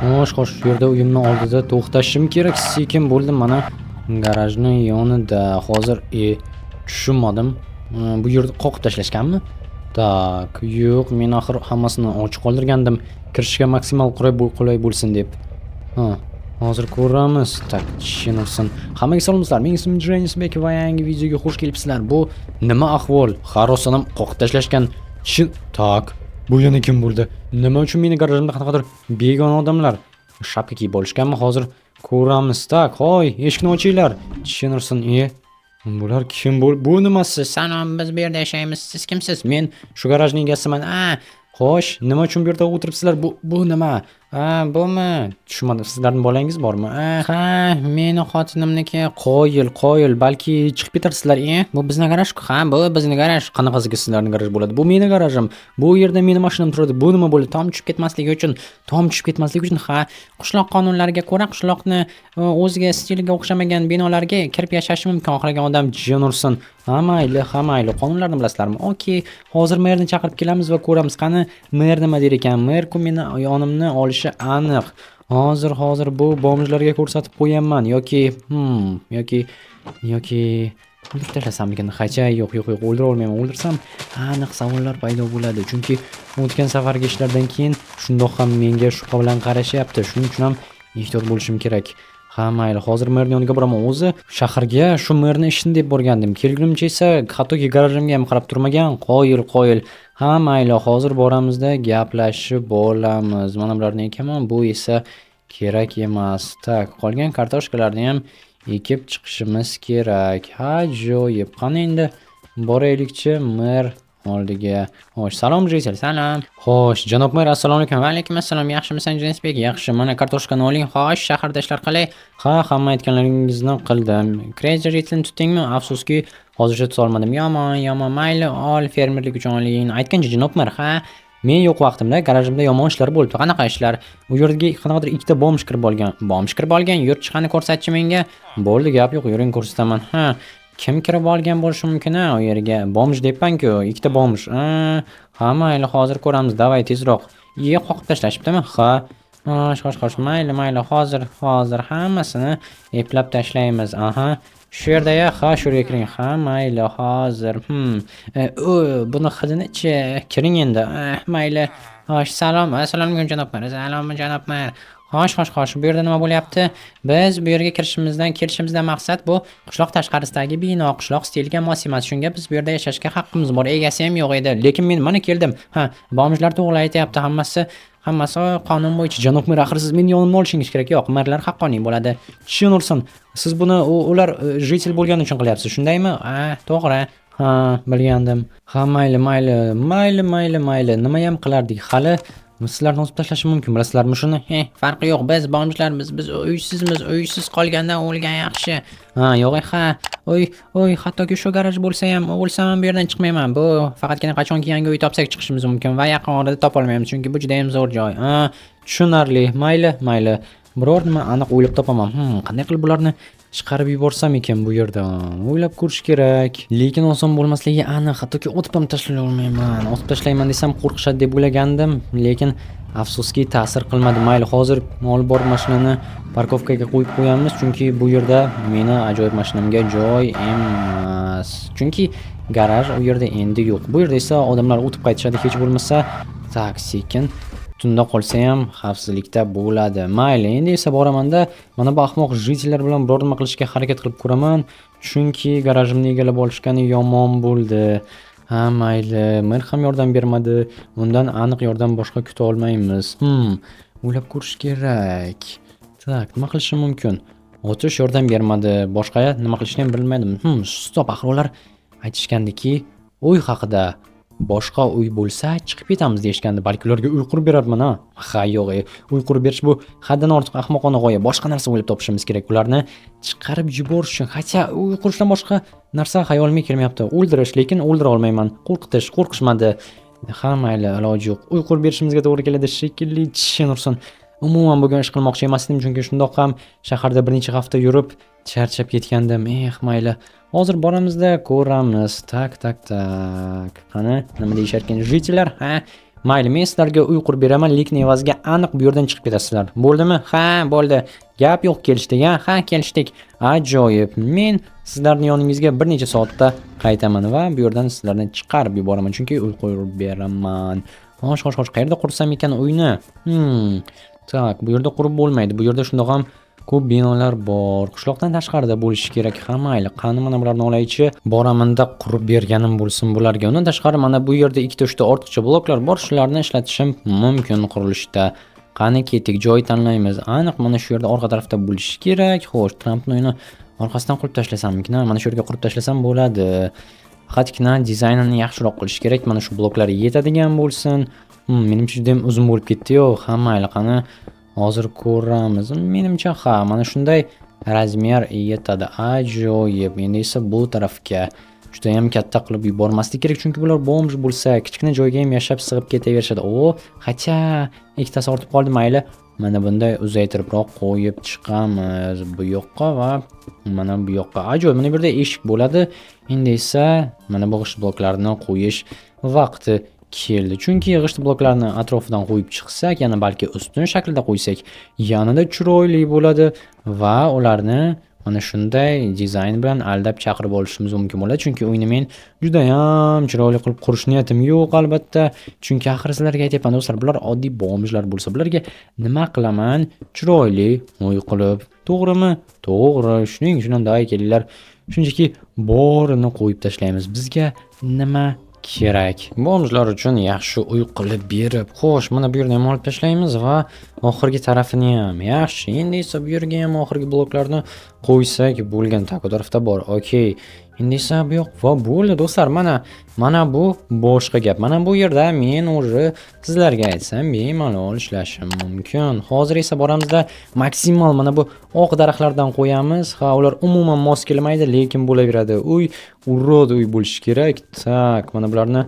Xo'sh, shu yerda uyimni oldida to'xtashim kerak. Sekin bo'ldim mana garajni yonida. Hozir tushunmadim. Bu yerda qoqib tashlashganmi? Tak, yo'q, men axir hammasini ochiq qoldirgandim. Kirishga maksimal qulay bo'lsin deb. Ha, hozir ko'ramiz. Tak, tushunarsin. Hammaga salomlar. Men ismim Jenisbek va yangi videoga xush kelibsizlar. Bu nima ahvol? Har rosanam qoqib tashlashgan. Tak, bu yana kim bo'ldi? Nima uchun meni garajimda qanaqadir begona odamlar shapka kiyib olishganmi? Hozir ko'ramiz. Tak, hoy, eshikni ochinglar. Tushunarsin. Bular kim bu nimasi? Salom, biz bu yerda yashaymiz. Siz kimsiz? Men shu garajning egasiman. Xo'sh, nima uchun bu yerda o'tiribsizlar? Bu nima? Bumi? Tushunmadim. Sizlarning bolangiz bormi? Ha, meni xotinimniki. Qoyil, balki chiqib ketarsizlar. Bu bizning garaj. Ha, bu bizning garaj. Qanaqasiga sizlarning garaj bo'ladi? Bu meni garajim. Bu yerda meni mashinam turadi. Bu nima bo'ldi? Tom tushib ketmasligi uchun, ha, qishloq qonunlariga ko'ra qishloqni o'ziga stiliga o'xshamagan binolarga kirib yashashi mumkin xohlagan odam. Jonursin. Mayli. Qonunlarni bilasizlarmi? Okey, hozir merni chaqirib kelamiz va ko'ramiz. Qani mer nima der ekan? Mer-ku meni yonimni olishi aniq. Hozir bu bomjlarga ko'rsatib qo'yaman yoki o'ldirib tashlasammikin? Hacha, yo'q, o'ldira olmayman. O'ldirsam aniq savollar paydo bo'ladi. Chunki o'tgan safargi ishlardan keyin shundoq ham menga shubha bilan qarashyapti. Shuning uchun ham ehtiyot bo'lishim kerak. Ha, mayli, hozir merning yoniga boraman. O'zi shaharga shu merning ishini deb borgandim. Kelgunimcha esa hattoki garajimga ham qarab turmagan. Qoyil. Ha, mayli, hozir boramizda gaplashib olamiz. Mana bularni ekaman, bu esa kerak emas. Tak, qolgan kartoshkalarni ham ekib chiqishimiz kerak. Ajoyib. Qani endi boraylikchi mer oldiga. Xo'sh, salom Jeysel. Salom. Xo'sh, janob mer, assalomu alaykum. Va alaykum assalom. Yaxshimisan Jenisbek? Yaxshi. Mana kartoshkani oling. Xo'sh, shaharda ishlar qalay? Ha, hamma aytganlaringizni qildim. Crazy Rich-ni tutdingmi? Afsuski, hozircha tuta olmadim. Yomon. Mayli, ol, fermerlik uchun oling. Aytgancha janob mer, ha? Men yo'q vaqtimda garajimda yomon ishlar bo'libdi. Qanaqa ishlar? U yerga qanaqadir ikkita bomb kirib olgan. Yurt chiqani ko'rsatchi menga. Bo'ldi, gap yo'q, yuring ko'rsataman. Ha, kim kirib olgan bo'lishi mumkin u yerga? Bomj deyapman-ku, ikkita bomj. Ha, mayli, hozir ko'ramiz. Davay tezroq. Qoqib tashlashibdimi? Ha. Xo'sh, mayli, hozir hammasini eplab tashlaymiz. Aha. Shu yerda-ya, ha, shu yerga kiring. Ha, mayli, hozir. Buni hidini-chi, kiring endi. Mayli. Xo'sh, assalomu alaykum janob mer. Xo'sh, bu yerda nima bo'lyapti? Biz bu yerga kelishimizdan maqsad bu qishloq tashqarisidagi bino, qishloq stiliga mos emas. Shunga biz bu yerda yashashga haqqimiz bor. Egasi ham yo'q edi. Lekin men mana keldim. Ha, bomjlar to'g'ri aytayapti, hammasi qonun bo'yicha. Janob mer, axir siz meni yonimni olishingiz kerak. Yo'q, merlar haqqoniy bo'ladi. Tushunursin. Siz buni ular jitel bo'lgani uchun qilyapsiz, shundaymi? To'g'ri. Ha, bilgandim. Ha, mayli. Nima ham qilardik? Hali sizlarni osib tashlashim mumkin, bilasizlarmi shuni? Farqi yo'q, biz bomjlarmiz. Biz uysiz qolgandan o'lgan yaxshi. Yo'q, Hattoki shu garaj bo'lsam ham bu yerdan chiqmayman. Bu faqatgina qachonki yangi uy topsak chiqishimiz mumkin va yaqin orada topa olmaymiz, chunki bu juda ham zo'r joy. Tushunarli. Mayli. Biror nima aniq o'ylab topaman. Qanday qilib bularni chiqarib yuborsam ekan bu yerdan? O'ylab ko'rish kerak. Lekin oson bo'lmasligi aniq. Hattoki otib ham tashlay olmayman. Otib tashlayman desam qo'rqishadi deb o'ylagandim, lekin afsuski ta'sir qilmadi. Mayli, hozir olib borib mashinani parkovkaga qo'yib qo'yamiz, chunki bu yerda meni ajoyib mashinamga joy emas. Chunki garaj u yerda endi yo'q. Bu yerda esa odamlar o'tib qaytishadi, hech bo'lmasa sekin tunda qolsa ham xavfsizlikda bo'ladi. Mayli, endi esa boramanda mana bu ahmoq jitellar bilan biror nima qilishga harakat qilib ko'raman, chunki garajimni egallab olishgani yomon bo'ldi. Ha, mayli, men ham yordam bermadi. Undan aniq yordam boshqa kuta olmaymiz. O'ylab ko'rish kerak. Tak, nima qilishim mumkin? Otish yordam bermadi. Boshqa nima qilishni ham bilmadim. Stop, axir ular aytishgandiki, uy haqida. Boshqa uy bo'lsa chiqib ketamiz deyishgandi. Balki ularga uy qurib berarman, ha? Ha, yo'q, uy qurib berish bu haddan ortiq ahmoqona g'oya. Boshqa narsa o'ylab topishimiz kerak. Ularni chiqarib yuborish uchun. Hacha uy qurishdan boshqa narsa xayolimga kelmayapti. O'ldirish, lekin o'ldira olmayman. Qo'rqishmadi. Ha, mayli, iloji yo'q. Uy qurib berishimizga to'g'ri keladi shekilli. Tushunursin. Umuman bugun ish qilmoqchi emas edim, chunki shundoq ham shaharda bir necha hafta yurib charchab ketgandim. Mayli. Hozir boramizda ko'ramiz. Tak. Qani, nima deyishar ekan jitellar? Mayli, men sizlarga uy qurib beraman, lekin evaziga aniq bu yerdan chiqib ketasizlar. Bo'ldimi? Ha, bo'ldi. Gap yo'q, kelishdik, ha? Ha, kelishdik. Ajoyib. Men sizlarning yoningizga bir necha soatda qaytaman va bu yerdan sizlarni chiqarib yuboraman, chunki uy qurib beraman. Xo'sh, qayerda qursam ekan uyni? Tak, bu yerda qurib bo'lmaydi. Bu yerda shundoq ham ko'p binolar bor. Qishloqdan tashqarida bo'lishi kerak. Ha, mayli. Qani mana bularni olaychi. Boramanda qurib berganim bo'lsin bularga. Undan tashqari mana bu yerda ikkita uchta ortiqcha bloklar bor. Shularni ishlatishim mumkin qurilishda. Qani ketdik, joy tanlaymiz. Aniq mana shu yerda orqa tarafda bo'lishi kerak. Xo'sh, Trampni uyini orqasidan qurib tashlasammikin? Mana shu yerga qurib tashlasam bo'ladi. Faqatgina dizaynini yaxshiroq qilish kerak. Mana shu bloklar yetadigan bo'lsin. Menimcha juda ham uzun bo'lib ketdi-yu. Ha, mayli, qani hozir ko'ramiz. Menimcha ha, mana shunday razmer yetadi. Ajoyib. Endi esa bu tarafga juda ham katta qilib yubormaslik kerak, chunki bular bomj bo'lsa, kichkina joyga ham yashab sig'ib ketaverishadi. Qacha, ikkitasi ortib qoldi, mayli. Mana bunday uzaytiribroq qo'yib chiqamiz bu yoqqa va mana bu yoqqa. Ajoyib, mana bu yerda eshik bo'ladi. Endi esa mana bu g'isht bloklarini qo'yish vaqti keldi. Chunki g'isht bloklarini atrofidan qo'yib chiqsak, yana balki ustun shaklida qo'ysak, yanada chiroyli bo'ladi va ularni mana shunday dizayn bilan aldab chaqirib olishimiz mumkin bo'ladi. Chunki uyni men juda ham chiroyli qilib qurish niyatim yo'q albatta. Chunki axir sizlarga aytayapman do'stlar, bular oddiy bomjlar bo'lsa, bularga nima qilaman? Chiroyli uy qilib. To'g'rimi? To'g'ri. Shuning uchun ham kelinglar. Shunchaki borini qo'yib tashlaymiz. Bizga nima kerak? Bomjlar uchun yaxshi uy qilib berib, xo'sh, mana bu yerni ham olib tashlaymiz va oxirgi tarafini ham. Yaxshi. Endi esa bu yerga ham oxirgi bloklarni qo'ysak bo'lgan. Tak, o tarafda bor. Okey. Endi esa bu yoq va bo'ldi do'stlar. Mana bu boshqa gap. Mana bu yerda men o'zi sizlarga aytsam, bemalol ishlashim mumkin. Hozir esa boramizda maksimal mana bu oq daraxtlardan qo'yamiz. Ha, ular umuman mos kelmaydi, lekin bo'laveradi. Uy urod uy bo'lishi kerak. Tak, mana bularni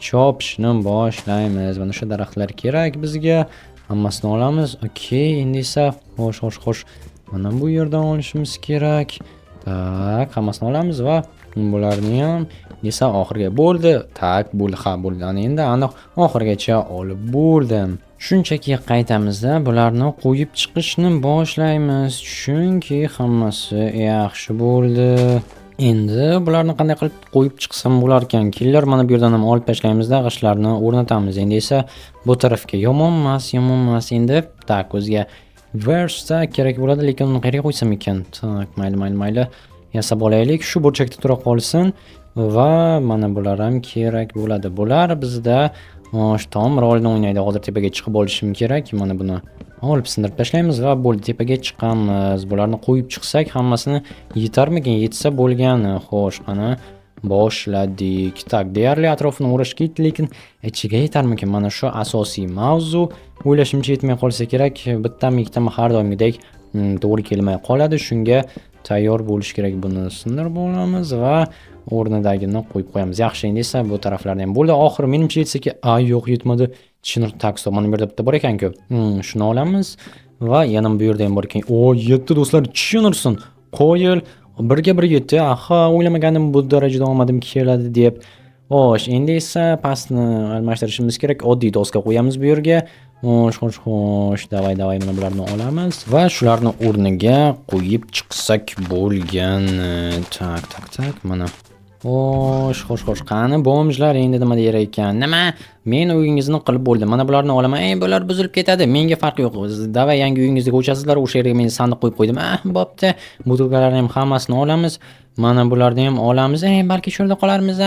chopishni boshlaymiz. Mana shu daraxtlar kerak bizga. Hammasini olamiz. Okey, endi esa xo'sh. Mana bu yerdan olishimiz kerak. Tak, hammasini olamiz va bularni ham esa oxirga bo'ldi. Tak, bo'ldi. Ha, bo'ldi. Endi aniq oxirgacha olib bo'ldim. Shunchaki qaytamizda bularni qo'yib chiqishni boshlaymiz, chunki hammasi yaxshi bo'ldi. Endi bularni qanday qilib qo'yib chiqsam bo'lar ekan? Kelinglar, mana bu yerdan ham olib tashlaymizda, g'ishtlarni o'rnatamiz. Endi esa bu tarafga yomon emas. Endi tak, o'ziga versa kerak bo'ladi, lekin uni qayerga qo'ysam ekan? Tak, mayli. Yasab olaylik. Shu burchakda tura qolsin va mana bular ham kerak bo'ladi. Bular bizda tom rolni o'ynaydi. Hozir tepaga chiqib olishim kerak. Mana buni olib sindirib tashlaymiz va bo'ldi, tepaga chiqamiz. Bularni qo'yib chiqsak, hammasini yetarmikin? Yetsa bo'lgani. Xo'sh, qani boshladik. Tak, deyarli atrofini o'rash ketdi, lekin ichiga yetarmikin? Mana shu asosiy mavzu. O'ylashimcha yetmay qolsa kerak. Bittami ikkitami har doimgidek to'g'ri kelmay qoladi. Shunga tayyor bo'lish kerak. Buni sindirib olamiz va o'rnidagini qo'yib qo'yamiz. Yaxshi, endi esa bu taraflarni ham bo'ldi. Oxiri menimcha yetsa-ki, yo'q, yetmadi. Chinor takso mana bu yerda bitta bor ekan-ku. Shuni olamiz va yana bu yerda ham bor ekan. Yetdi do'stlar, chinursin. Qo'yil. Birga bir yetdi. Aha, o'ylamaganim bu darajada omadim keladi deb. Xo'sh, endi esa pastni almashtirishimiz kerak. Oddiy doska qo'yamiz bu yerga. Xo'sh, davay, mana bularni olamiz va shularni o'rniga qo'yib chiqsak bo'lgan. Tak, mana. Xo'sh, qani bomjlar endi nima der ekan? Nima? Men uyingizni qilib bo'ldim. Mana bularni olaman. Bular buzilib ketadi. Menga farqi yo'q. Davay, yangi uyingizga ko'chasizlar. O'sha yerga men sandiq qo'yib qo'ydim. Bo'pti. Butilkalarni ham hammasini olamiz. Mana bularni ham olamiz. Balki shu yerda qolarmiz.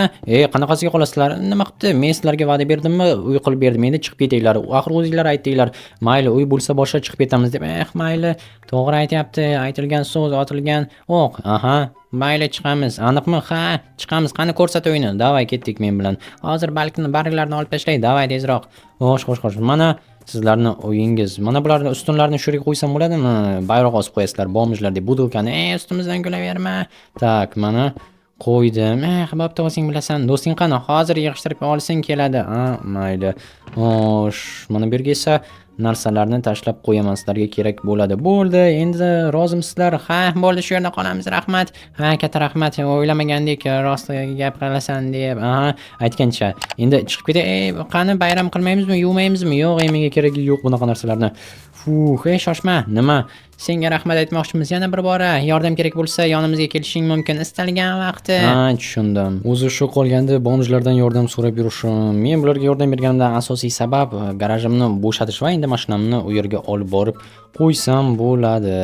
Qanaqasiga qolasizlar? Nima qilibdi? Men sizlarga va'da berdimmi? Uy qilib berdim. Endi chiqib ketinglar. Axir o'zingizlar aytdinglar. Mayli, uy bo'lsa boshqa chiqib ketamiz deb. Mayli. To'g'ri aytyapti. Aytilgan so'z, otilgan o'q. Aha. Mayli, chiqamiz. Aniqmi? Ha, chiqamiz. Qani ko'rsat uyni. Davay, ketdik men bilan. Hozir balkini barglarni olib tashlay. Davay, tezroq. Xo'sh. Mana sizlarni uyingiz. Mana bularni ustunlarni shu yerga qo'ysam bo'ladimi? Bayroq osib qo'yasizlar, bomjlar deb budilkani. Ustimizdan kulaverma. Tak, mana qo'ydim. Bo'pti, o'zing bilasan. Do'sting qani? Hozir yig'ishtirib olsin keladi. Mayli. Xo'sh, mana bu yerga esa narsalarni tashlab qo'yaman, sizlarga kerak bo'ladi. Bo'ldi, endi rozimisizlar? Ha, bo'ldi, shu yerda qolamiz, rahmat. Ha, katta rahmat. O'ylamagandek rost gap qilasan deb. Aha, aytgancha. Endi chiqib ketay. Qani bayram qilmaymizmi, yuvmaymizmi? Yo'q, menga keragi yo'q bunaqa narsalarni. Fuh, Shoshma. nima? Senga rahmat aytmoqchimiz yana bir bora. Yordam kerak bo'lsa, yonimizga kelishing mumkin istalgan vaqti. Ha, tushundim. O'zi shu qolganda bonujlardan yordam so'rab yurishim. Men bularga yordam berganimdan asosiy sabab garajimni bo'shatish va endi mashinamni u yerga olib borib qo'ysam bo'ladi.